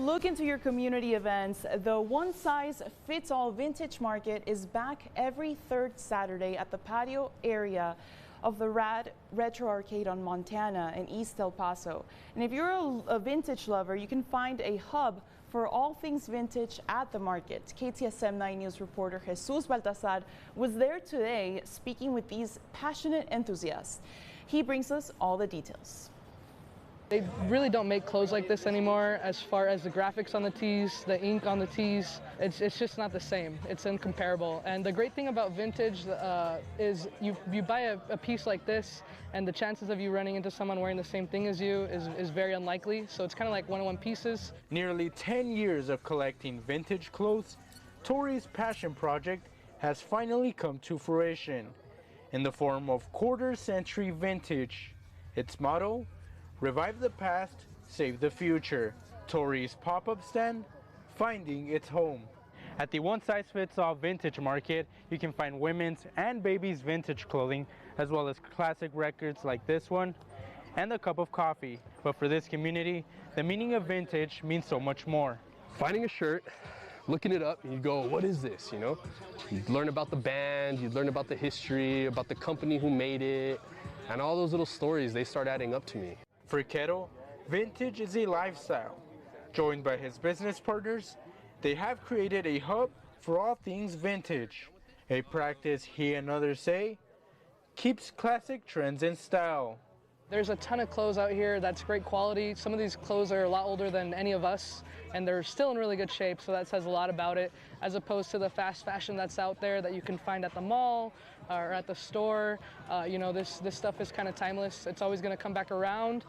look into your community events, the one-size-fits-all vintage market is back every third Saturday at the patio area of the Rad Retro Arcade on Montana in East El Paso. And if you're a vintage lover, you can find a hub for all things vintage at the market. KTSM 9 News reporter Jesus Baltasar was there today speaking with these passionate enthusiasts. He brings us all the details. They really don't make clothes like this anymore. As far as the graphics on the tees, the ink on the tees, it's just not the same. It's incomparable. And the great thing about vintage is you buy a piece like this, and the chances of you running into someone wearing the same thing as you is very unlikely. So it's kind of like one-on-one pieces. Nearly 10 years of collecting vintage clothes, Tori's passion project has finally come to fruition in the form of quarter-century vintage. Its motto: revive the past, save the future. Tori's pop-up stand, finding its home. At the one-size-fits-all vintage market, you can find women's and babies' vintage clothing, as well as classic records like this one, and a cup of coffee. But for this community, the meaning of vintage means so much more. Finding a shirt, looking it up, and you go, what is this, you know? You learn about the band, you learn about the history, about the company who made it, and all those little stories, they start adding up to me. For Keto, vintage is a lifestyle. Joined by his business partners, they have created a hub for all things vintage, a practice he and others say keeps classic trends in style. There's a ton of clothes out here that's great quality. Some of these clothes are a lot older than any of us, and they're still in really good shape, so that says a lot about it, as opposed to the fast fashion that's out there that you can find at the mall or at the store. You know, this stuff is kind of timeless. It's always going to come back around.